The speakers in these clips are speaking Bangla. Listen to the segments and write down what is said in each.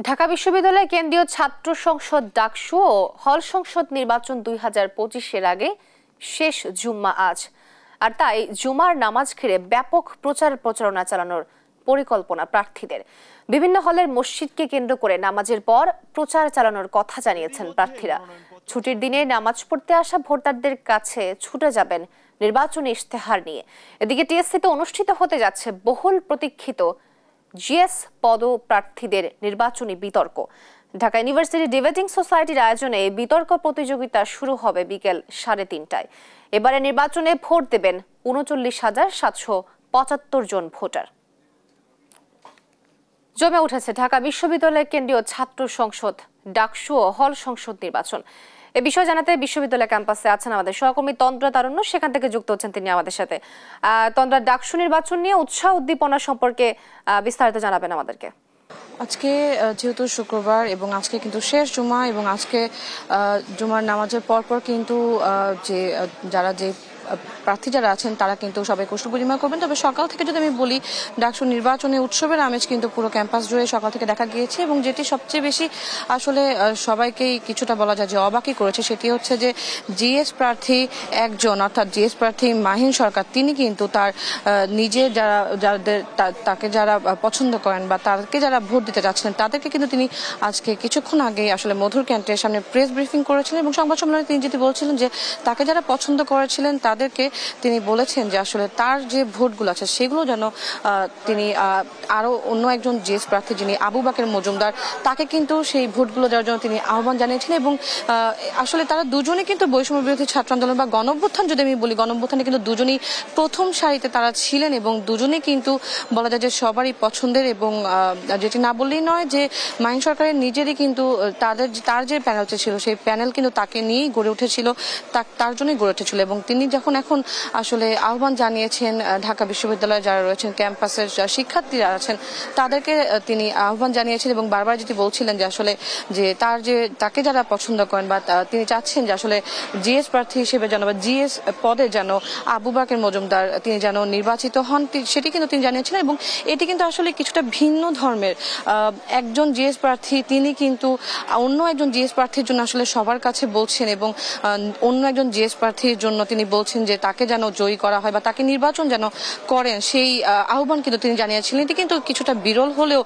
ঢাকা বিশ্ববিদ্যালয় কেন্দ্রীয় ছাত্র সংসদ ডাকসু ও হল সংসদ নির্বাচন 2025-এর আগে শেষ জুম্মা আজ। আর তাই জুমার নামাজ ঘিরে ব্যাপক প্রচারণা চালানোর পরিকল্পনা প্রার্থীদের। বিভিন্ন হলের মসজিদকে কেন্দ্র করে নামাজের পর প্রচার চালানোর কথা জানিয়েছেন প্রার্থীরা। ছুটির দিনে নামাজ পড়তে আসা ভোটারদের কাছে ছুটে যাবেন নির্বাচনী ইশতেহার নিয়ে। এদিকে টিএসসিতে অনুষ্ঠিত হতে যাচ্ছে বহুল প্রতীক্ষিত জিএস পদপ্রার্থীদের নির্বাচনী বিতর্ক। ঢাকা ইউনিভার্সিটি ডিবেটিং সোসাইটির আয়োজনে বিতর্ক প্রতিযোগিতা শুরু হবে বিকেল 3:30টায়। এবারে নির্বাচনে ভোট দেবেন 39,775 জন ভোটার। জমে উঠেছে ঢাকা বিশ্ববিদ্যালয় কেন্দ্রীয় ছাত্র সংসদ ডাকসু ও হল সংসদ নির্বাচন। এ বিষয়ে জানাতে বিশ্ববিদ্যালয় ক্যাম্পাসে আছেন আমাদের সহকর্মী তন্দ্রা তারুণ্য, সেখান থেকে যুক্ত হচ্ছেন তিনি আমাদের সাথে। তন্দ্রা, ডাকসু নির্বাচন নিয়ে উৎসাহ উদ্দীপনা সম্পর্কে বিস্তারিত জানাবেন আমাদেরকে। আজকে যেহেতু শুক্রবার এবং আজকে কিন্তু শেষ জুমা, এবং আজকে জুমার নামাজের পরপর কিন্তু যে প্রার্থী যারা আছেন তারা কিন্তু সবাই কুশল বিনিময় করবেন। তবে সকাল থেকে যদি আমি বলি, ডাকসু নির্বাচনে উৎসবের আমেজ কিন্তু পুরো ক্যাম্পাস জুড়ে সকাল থেকে দেখা গিয়েছে, এবং যেটি সবচেয়ে বেশি আসলে সবাইকেই কিছুটা বলা যায় যে অবাকই করেছে, সেটি হচ্ছে যে জিএস প্রার্থী একজন, অর্থাৎ জিএস প্রার্থী মাহিন সরকার, তিনি কিন্তু তার নিজের তাকে যারা পছন্দ করেন বা তাকে যারা ভোট দিতে যাচ্ছেন তাদেরকে কিন্তু তিনি আজকে কিছুক্ষণ আগে আসলে মধুর ক্যান্টের সামনে প্রেস ব্রিফিং করেছিলেন, এবং সংবাদ সম্মেলনে তিনি যেটি বলছিলেন যে তাকে যারা পছন্দ করেছিলেন তাদেরকে তিনি বলেছেন যে আসলে তার যে ভোটগুলো আছে সেগুলো যেন তিনি আরো অন্য একজন জিএস প্রার্থী যিনি আবু বাকের মজুমদার, তাকে কিন্তু সেই ভোটগুলো দেওয়ার জন্য তিনি আহ্বান জানিয়েছেন। এবং আসলে তারা দুজনে কিন্তু বৈষম্য বিরোধী ছাত্র আন্দোলন বা গণঅভ্যুত্থান যদি আমি বলি, গণঅভ্যুত্থানে কিন্তু দুজনেই প্রথম সারিতে তারা ছিলেন, এবং দুজনেই কিন্তু বলা যায় যে সবারই পছন্দের। এবং যেটি না বললেই নয় যে মাহিন সরকারের নিজেরই কিন্তু তার যে প্যানেলটা ছিল সেই প্যানেল কিন্তু তাকে নিয়েই গড়ে উঠেছিল, তার জন্যই গড়ে উঠেছিল। এবং তিনি যখন এখন আসলে আহ্বান জানিয়েছেন ঢাকা বিশ্ববিদ্যালয়ে যারা রয়েছেন, ক্যাম্পাসের শিক্ষার্থীরা আছেন, তাদেরকে তিনি আহ্বান জানিয়েছেন এবং বারবার যেটি বলছিলেন যে আসলে যে তাকে যারা পছন্দ করেন বা তিনি চাচ্ছেন যে আসলে জিএস প্রার্থী হিসেবে যেন বা জিএস পদে যেন আবু বাকের মজুমদার তিনি যেন নির্বাচিত হন, সেটি কিন্তু তিনি জানিয়েছিলেন। এবং এটি কিন্তু আসলে কিছুটা ভিন্ন ধর্মের একজন জিএস প্রার্থী, তিনি কিন্তু অন্য একজন জিএস প্রার্থীর জন্য আসলে সবার কাছে বলছেন, এবং অন্য একজন জিএস প্রার্থীর জন্য তিনি বলছেন যে তাকে যেন জয়ী করা হয় বা তাকে নির্বাচন যেন করেন, সেই আহ্বান কিন্তু তিনি জানিয়েছিলেন। এটি কিন্তু কিছুটা বিরল হলেও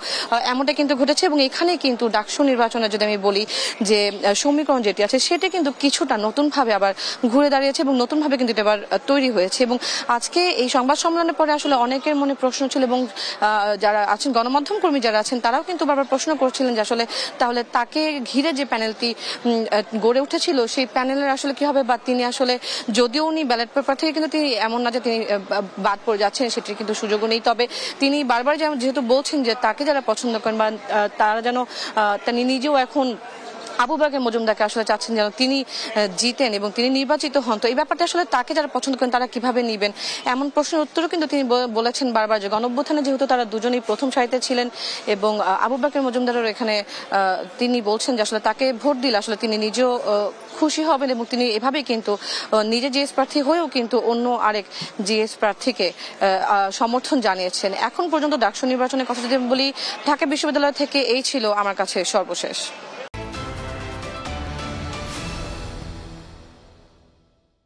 এমনটা কিন্তু ঘটেছে, এবং এখানে কিন্তু ডাকসু নির্বাচনে যদি আমি বলি যে সমীকরণ যেটি আছে সেটি কিন্তু কিছুটা নতুনভাবে আবার ঘুরে দাঁড়িয়েছে এবং নতুনভাবে কিন্তু এটা আবার তৈরি হয়েছে। এবং আজকে এই সংবাদ সম্মেলনের পরে আসলে অনেকের মনে প্রশ্ন ছিল, এবং যারা আছেন গণমাধ্যম কর্মী যারা আছেন তারাও কিন্তু বারবার প্রশ্ন করছিলেন যে আসলে তাহলে তাকে ঘিরে যে প্যানেলটি গড়ে উঠেছিল সেই প্যানেলের আসলে কি হবে, বা তিনি আসলে যদিও উনি ব্যালট পেপার থেকে কিন্তু তিনি এমন না যে তিনি বাদ পড়ে যাচ্ছেন, সেটির কিন্তু সুযোগও নেই। তবে তিনি বারবার যেহেতু বলছেন যে তাকে যারা পছন্দ করেন বা তারা যেন তিনি নিজেও এখন আবু বাকের মজুমদারকে আসলে চাচ্ছেন যেন তিনি জিতেন এবং তিনি নির্বাচিত হন। তো এই ব্যাপারটা আসলে তাকে যারা পছন্দ করেন তারা কিভাবে নিবেন, এমন প্রশ্নের উত্তরও কিন্তু তিনি বলেছেন বারবার যে গণঅভ্যুত্থানে যেহেতু তারা দুজনেই প্রথম সারিতে ছিলেন, এবং আবু বাকের মজুমদারের এখানে তিনি বলছেন যে আসলে তাকে ভোট দিলে আসলে তিনি নিজেও খুশি হবেন, এবং তিনি এভাবেই কিন্তু নিজে জিএস প্রার্থী হয়েও কিন্তু অন্য আরেক জিএস প্রার্থীকে সমর্থন জানিয়েছেন। এখন পর্যন্ত ডাকসু নির্বাচনের কথা যদি বলি, ঢাকা বিশ্ববিদ্যালয় থেকে এই ছিল আমার কাছে সর্বশেষ।